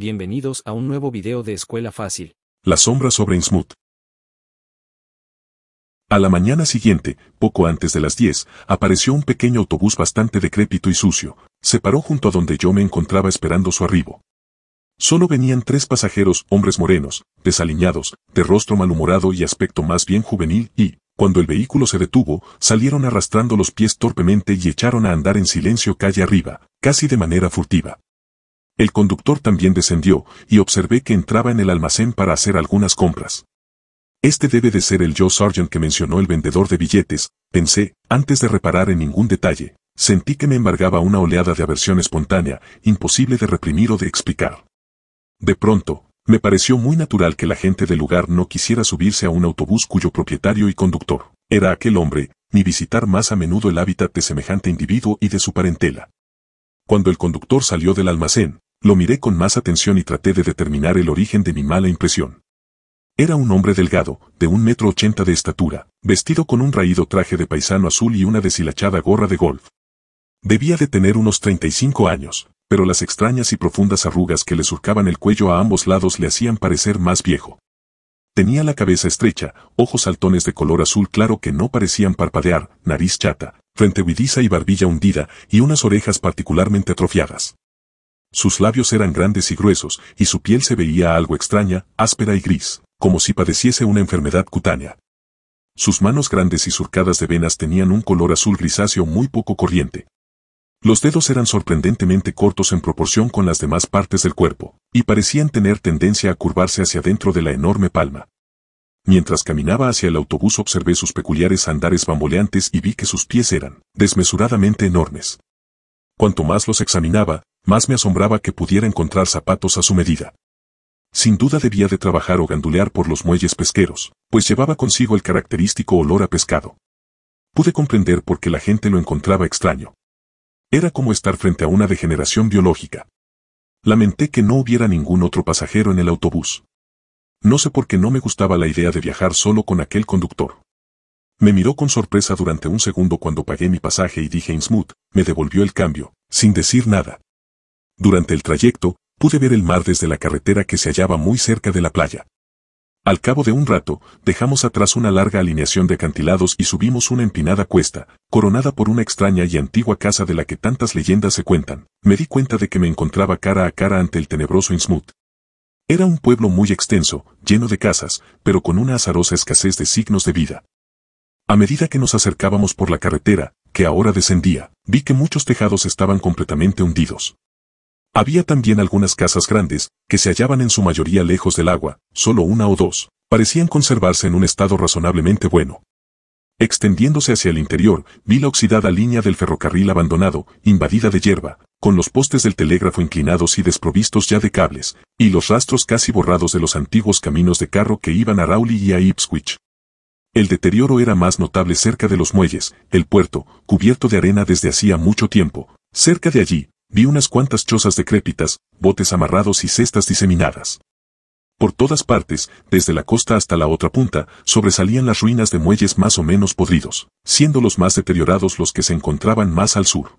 Bienvenidos a un nuevo video de Escuela Fácil. La sombra sobre Innsmouth. A la mañana siguiente, poco antes de las 10, apareció un pequeño autobús bastante decrépito y sucio. Se paró junto a donde yo me encontraba esperando su arribo. Solo venían 3 pasajeros, hombres morenos, desaliñados, de rostro malhumorado y aspecto más bien juvenil y, cuando el vehículo se detuvo, salieron arrastrando los pies torpemente y echaron a andar en silencio calle arriba, casi de manera furtiva. El conductor también descendió, y observé que entraba en el almacén para hacer algunas compras. Este debe de ser el Joe Sargent que mencionó el vendedor de billetes, pensé, antes de reparar en ningún detalle. Sentí que me embargaba una oleada de aversión espontánea, imposible de reprimir o de explicar. De pronto, me pareció muy natural que la gente del lugar no quisiera subirse a un autobús cuyo propietario y conductor era aquel hombre, ni visitar más a menudo el hábitat de semejante individuo y de su parentela. Cuando el conductor salió del almacén, lo miré con más atención y traté de determinar el origen de mi mala impresión. Era un hombre delgado, de 1,80 m de estatura, vestido con un raído traje de paisano azul y una deshilachada gorra de golf. Debía de tener unos 35 años, pero las extrañas y profundas arrugas que le surcaban el cuello a ambos lados le hacían parecer más viejo. Tenía la cabeza estrecha, ojos saltones de color azul claro que no parecían parpadear, nariz chata, frente huidiza y barbilla hundida, y unas orejas particularmente atrofiadas. Sus labios eran grandes y gruesos, y su piel se veía algo extraña, áspera y gris, como si padeciese una enfermedad cutánea. Sus manos grandes y surcadas de venas tenían un color azul grisáceo muy poco corriente. Los dedos eran sorprendentemente cortos en proporción con las demás partes del cuerpo, y parecían tener tendencia a curvarse hacia dentro de la enorme palma. Mientras caminaba hacia el autobús observé sus peculiares andares bamboleantes y vi que sus pies eran desmesuradamente enormes. Cuanto más los examinaba, más me asombraba que pudiera encontrar zapatos a su medida. Sin duda debía de trabajar o gandulear por los muelles pesqueros, pues llevaba consigo el característico olor a pescado. Pude comprender por qué la gente lo encontraba extraño. Era como estar frente a una degeneración biológica. Lamenté que no hubiera ningún otro pasajero en el autobús. No sé por qué no me gustaba la idea de viajar solo con aquel conductor. Me miró con sorpresa durante un segundo cuando pagué mi pasaje y dije Innsmouth, me devolvió el cambio, sin decir nada. Durante el trayecto, pude ver el mar desde la carretera que se hallaba muy cerca de la playa. Al cabo de un rato, dejamos atrás una larga alineación de acantilados y subimos una empinada cuesta, coronada por una extraña y antigua casa de la que tantas leyendas se cuentan. Me di cuenta de que me encontraba cara a cara ante el tenebroso Innsmouth. Era un pueblo muy extenso, lleno de casas, pero con una azarosa escasez de signos de vida. A medida que nos acercábamos por la carretera, que ahora descendía, vi que muchos tejados estaban completamente hundidos. Había también algunas casas grandes, que se hallaban en su mayoría lejos del agua, solo una o dos, parecían conservarse en un estado razonablemente bueno. Extendiéndose hacia el interior, vi la oxidada línea del ferrocarril abandonado, invadida de hierba, con los postes del telégrafo inclinados y desprovistos ya de cables, y los rastros casi borrados de los antiguos caminos de carro que iban a Rowley y a Ipswich. El deterioro era más notable cerca de los muelles, el puerto, cubierto de arena desde hacía mucho tiempo. Cerca de allí, vi unas cuantas chozas decrépitas, botes amarrados y cestas diseminadas. Por todas partes, desde la costa hasta la otra punta, sobresalían las ruinas de muelles más o menos podridos, siendo los más deteriorados los que se encontraban más al sur.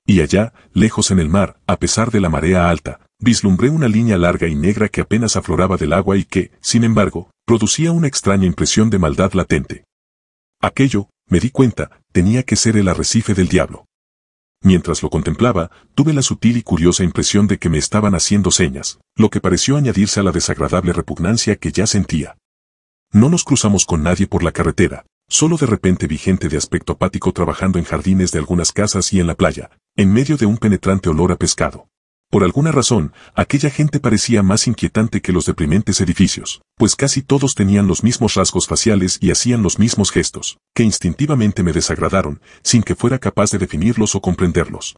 Y allá, lejos en el mar, a pesar de la marea alta, vislumbré una línea larga y negra que apenas afloraba del agua y que, sin embargo, producía una extraña impresión de maldad latente. Aquello, me di cuenta, tenía que ser el arrecife del diablo. Mientras lo contemplaba, tuve la sutil y curiosa impresión de que me estaban haciendo señas, lo que pareció añadirse a la desagradable repugnancia que ya sentía. No nos cruzamos con nadie por la carretera, solo de repente vi gente de aspecto apático trabajando en jardines de algunas casas y en la playa, en medio de un penetrante olor a pescado. Por alguna razón, aquella gente parecía más inquietante que los deprimentes edificios, pues casi todos tenían los mismos rasgos faciales y hacían los mismos gestos, que instintivamente me desagradaron, sin que fuera capaz de definirlos o comprenderlos.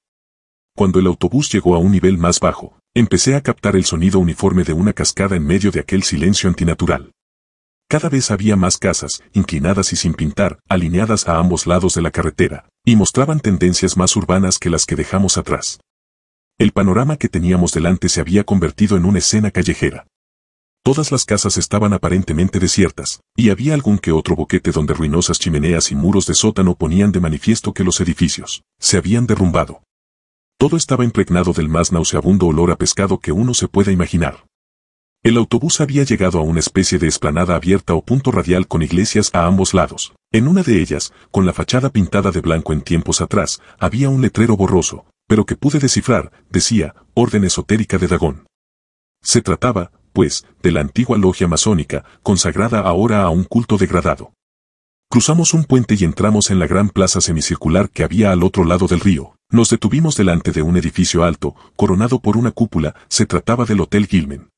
Cuando el autobús llegó a un nivel más bajo, empecé a captar el sonido uniforme de una cascada en medio de aquel silencio antinatural. Cada vez había más casas, inclinadas y sin pintar, alineadas a ambos lados de la carretera, y mostraban tendencias más urbanas que las que dejamos atrás. El panorama que teníamos delante se había convertido en una escena callejera. Todas las casas estaban aparentemente desiertas, y había algún que otro boquete donde ruinosas chimeneas y muros de sótano ponían de manifiesto que los edificios se habían derrumbado. Todo estaba impregnado del más nauseabundo olor a pescado que uno se pueda imaginar. El autobús había llegado a una especie de explanada abierta o punto radial con iglesias a ambos lados. En una de ellas, con la fachada pintada de blanco en tiempos atrás, había un letrero borroso, pero que pude descifrar, decía, Orden Esotérica de Dagón. Se trataba, pues, de la antigua logia masónica, consagrada ahora a un culto degradado. Cruzamos un puente y entramos en la gran plaza semicircular que había al otro lado del río. Nos detuvimos delante de un edificio alto, coronado por una cúpula. Se trataba del Hotel Gilman.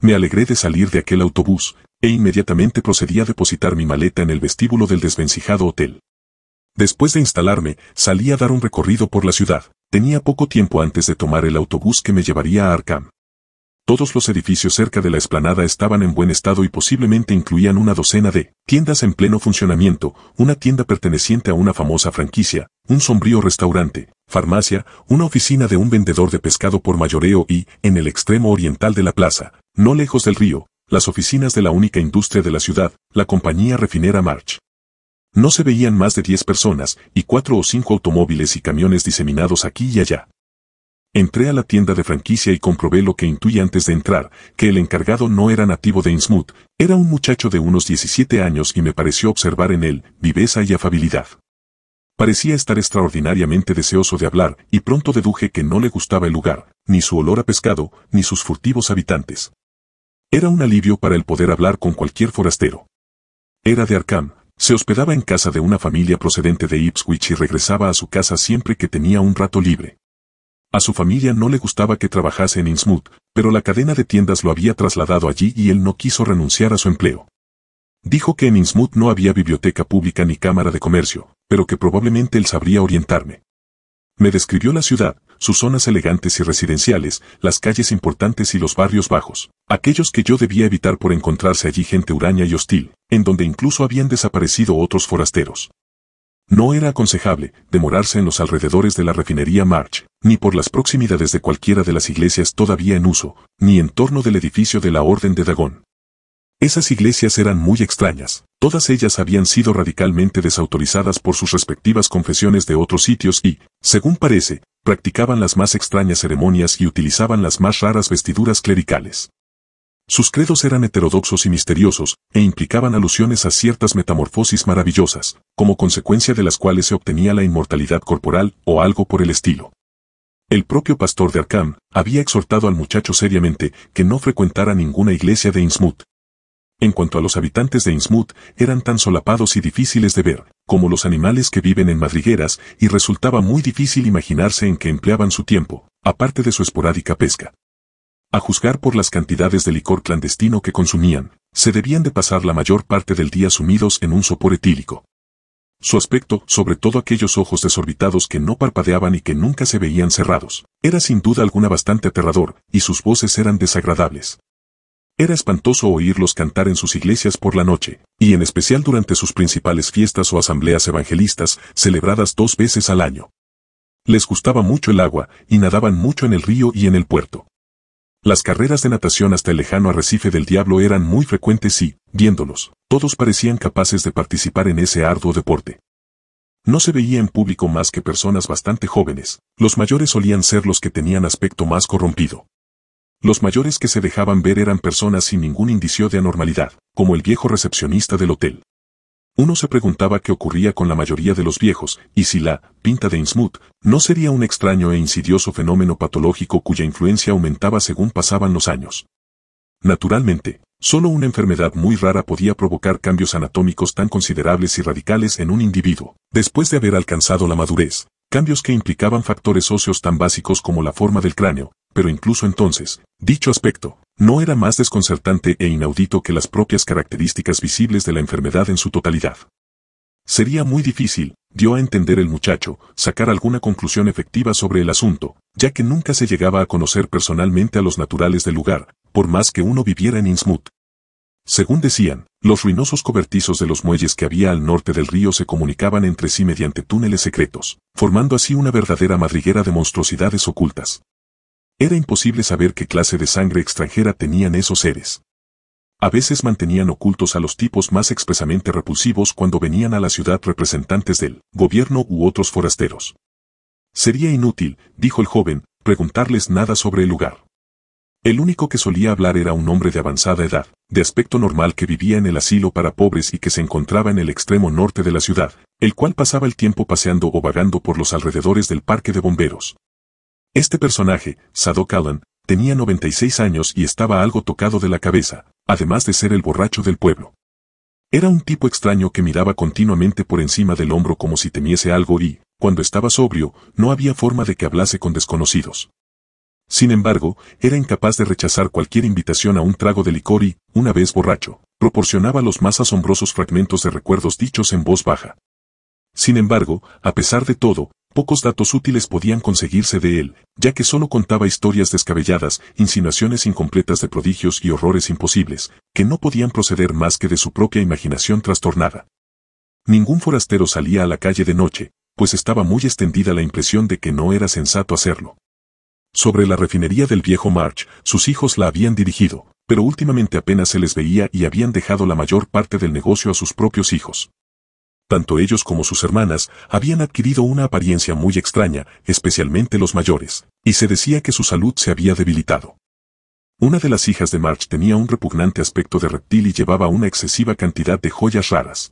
Me alegré de salir de aquel autobús, e inmediatamente procedí a depositar mi maleta en el vestíbulo del desvencijado hotel. Después de instalarme, salí a dar un recorrido por la ciudad. Tenía poco tiempo antes de tomar el autobús que me llevaría a Arkham. Todos los edificios cerca de la explanada estaban en buen estado y posiblemente incluían una docena de tiendas en pleno funcionamiento, una tienda perteneciente a una famosa franquicia, un sombrío restaurante, farmacia, una oficina de un vendedor de pescado por mayoreo y, en el extremo oriental de la plaza, no lejos del río, las oficinas de la única industria de la ciudad, la compañía refinera March. No se veían más de 10 personas y 4 o 5 automóviles y camiones diseminados aquí y allá. Entré a la tienda de franquicia y comprobé lo que intuí antes de entrar, que el encargado no era nativo de Innsmouth, era un muchacho de unos 17 años y me pareció observar en él viveza y afabilidad. Parecía estar extraordinariamente deseoso de hablar y pronto deduje que no le gustaba el lugar, ni su olor a pescado, ni sus furtivos habitantes. Era un alivio para él poder hablar con cualquier forastero. Era de Arkham, se hospedaba en casa de una familia procedente de Ipswich y regresaba a su casa siempre que tenía un rato libre. A su familia no le gustaba que trabajase en Innsmouth, pero la cadena de tiendas lo había trasladado allí y él no quiso renunciar a su empleo. Dijo que en Innsmouth no había biblioteca pública ni cámara de comercio, pero que probablemente él sabría orientarme. Me describió la ciudad, sus zonas elegantes y residenciales, las calles importantes y los barrios bajos, aquellos que yo debía evitar por encontrarse allí gente huraña y hostil, en donde incluso habían desaparecido otros forasteros. No era aconsejable demorarse en los alrededores de la refinería March, ni por las proximidades de cualquiera de las iglesias todavía en uso, ni en torno del edificio de la Orden de Dagón. Esas iglesias eran muy extrañas, todas ellas habían sido radicalmente desautorizadas por sus respectivas confesiones de otros sitios y, según parece, practicaban las más extrañas ceremonias y utilizaban las más raras vestiduras clericales. Sus credos eran heterodoxos y misteriosos, e implicaban alusiones a ciertas metamorfosis maravillosas, como consecuencia de las cuales se obtenía la inmortalidad corporal o algo por el estilo. El propio pastor de Arkham había exhortado al muchacho seriamente que no frecuentara ninguna iglesia de Innsmouth. En cuanto a los habitantes de Innsmouth, eran tan solapados y difíciles de ver, como los animales que viven en madrigueras, y resultaba muy difícil imaginarse en qué empleaban su tiempo, aparte de su esporádica pesca. A juzgar por las cantidades de licor clandestino que consumían, se debían de pasar la mayor parte del día sumidos en un sopor etílico. Su aspecto, sobre todo aquellos ojos desorbitados que no parpadeaban y que nunca se veían cerrados, era sin duda alguna bastante aterrador, y sus voces eran desagradables. Era espantoso oírlos cantar en sus iglesias por la noche, y en especial durante sus principales fiestas o asambleas evangelistas, celebradas 2 veces al año. Les gustaba mucho el agua, y nadaban mucho en el río y en el puerto. Las carreras de natación hasta el lejano arrecife del diablo eran muy frecuentes y, viéndolos, todos parecían capaces de participar en ese arduo deporte. No se veía en público más que personas bastante jóvenes, los mayores solían ser los que tenían aspecto más corrompido. Los mayores que se dejaban ver eran personas sin ningún indicio de anormalidad, como el viejo recepcionista del hotel. Uno se preguntaba qué ocurría con la mayoría de los viejos, y si la pinta de Innsmouth no sería un extraño e insidioso fenómeno patológico cuya influencia aumentaba según pasaban los años. Naturalmente, solo una enfermedad muy rara podía provocar cambios anatómicos tan considerables y radicales en un individuo, después de haber alcanzado la madurez, cambios que implicaban factores óseos tan básicos como la forma del cráneo, pero incluso entonces, dicho aspecto no era más desconcertante e inaudito que las propias características visibles de la enfermedad en su totalidad. Sería muy difícil, dio a entender el muchacho, sacar alguna conclusión efectiva sobre el asunto, ya que nunca se llegaba a conocer personalmente a los naturales del lugar, por más que uno viviera en Innsmouth. Según decían, los ruinosos cobertizos de los muelles que había al norte del río se comunicaban entre sí mediante túneles secretos, formando así una verdadera madriguera de monstruosidades ocultas. Era imposible saber qué clase de sangre extranjera tenían esos seres. A veces mantenían ocultos a los tipos más expresamente repulsivos cuando venían a la ciudad representantes del gobierno u otros forasteros. Sería inútil, dijo el joven, preguntarles nada sobre el lugar. El único que solía hablar era un hombre de avanzada edad, de aspecto normal que vivía en el asilo para pobres y que se encontraba en el extremo norte de la ciudad, el cual pasaba el tiempo paseando o vagando por los alrededores del parque de bomberos. Este personaje, Zadok Allen, tenía 96 años y estaba algo tocado de la cabeza, además de ser el borracho del pueblo. Era un tipo extraño que miraba continuamente por encima del hombro como si temiese algo y, cuando estaba sobrio, no había forma de que hablase con desconocidos. Sin embargo, era incapaz de rechazar cualquier invitación a un trago de licor y, una vez borracho, proporcionaba los más asombrosos fragmentos de recuerdos dichos en voz baja. Sin embargo, a pesar de todo, pocos datos útiles podían conseguirse de él, ya que solo contaba historias descabelladas, insinuaciones incompletas de prodigios y horrores imposibles, que no podían proceder más que de su propia imaginación trastornada. Ningún forastero salía a la calle de noche, pues estaba muy extendida la impresión de que no era sensato hacerlo. Sobre la refinería del viejo March, sus hijos la habían dirigido, pero últimamente apenas se les veía y habían dejado la mayor parte del negocio a sus propios hijos. Tanto ellos como sus hermanas habían adquirido una apariencia muy extraña, especialmente los mayores, y se decía que su salud se había debilitado. Una de las hijas de March tenía un repugnante aspecto de reptil y llevaba una excesiva cantidad de joyas raras.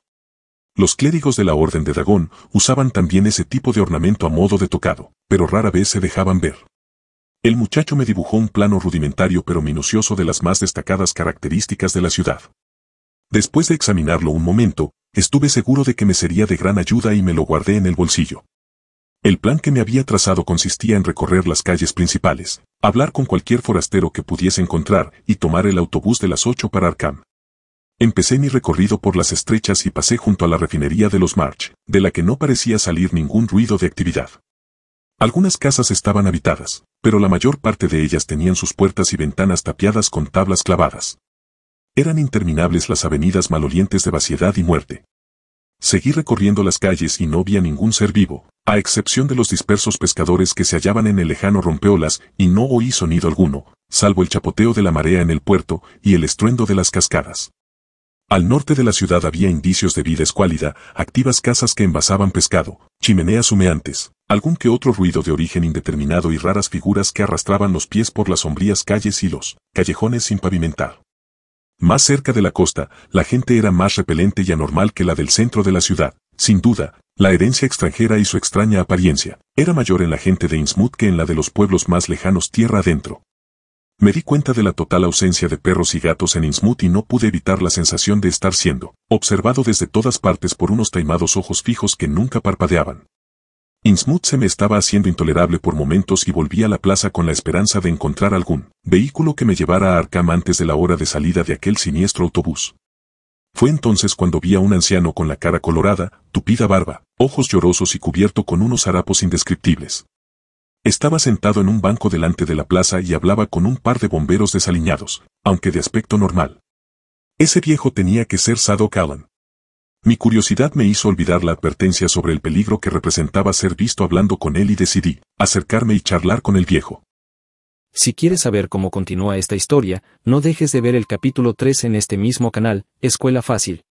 Los clérigos de la Orden de Dagón usaban también ese tipo de ornamento a modo de tocado, pero rara vez se dejaban ver. El muchacho me dibujó un plano rudimentario pero minucioso de las más destacadas características de la ciudad. Después de examinarlo un momento, estuve seguro de que me sería de gran ayuda y me lo guardé en el bolsillo. El plan que me había trazado consistía en recorrer las calles principales, hablar con cualquier forastero que pudiese encontrar y tomar el autobús de las 8 para Arkham. Empecé mi recorrido por las estrechas y pasé junto a la refinería de los March, de la que no parecía salir ningún ruido de actividad. Algunas casas estaban habitadas, pero la mayor parte de ellas tenían sus puertas y ventanas tapiadas con tablas clavadas. Eran interminables las avenidas malolientes de vaciedad y muerte. Seguí recorriendo las calles y no vi a ningún ser vivo, a excepción de los dispersos pescadores que se hallaban en el lejano rompeolas, y no oí sonido alguno, salvo el chapoteo de la marea en el puerto y el estruendo de las cascadas. Al norte de la ciudad había indicios de vida escuálida, activas casas que envasaban pescado, chimeneas humeantes, algún que otro ruido de origen indeterminado y raras figuras que arrastraban los pies por las sombrías calles y los callejones sin pavimentar. Más cerca de la costa, la gente era más repelente y anormal que la del centro de la ciudad. Sin duda, la herencia extranjera y su extraña apariencia era mayor en la gente de Innsmouth que en la de los pueblos más lejanos tierra adentro. Me di cuenta de la total ausencia de perros y gatos en Innsmouth y no pude evitar la sensación de estar siendo observado desde todas partes por unos taimados ojos fijos que nunca parpadeaban. Innsmouth se me estaba haciendo intolerable por momentos y volví a la plaza con la esperanza de encontrar algún vehículo que me llevara a Arkham antes de la hora de salida de aquel siniestro autobús. Fue entonces cuando vi a un anciano con la cara colorada, tupida barba, ojos llorosos y cubierto con unos harapos indescriptibles. Estaba sentado en un banco delante de la plaza y hablaba con un par de bomberos desaliñados, aunque de aspecto normal. Ese viejo tenía que ser Zadok Allen. Mi curiosidad me hizo olvidar la advertencia sobre el peligro que representaba ser visto hablando con él y decidí acercarme y charlar con el viejo. Si quieres saber cómo continúa esta historia, no dejes de ver el capítulo 3 en este mismo canal, Escuela Fácil.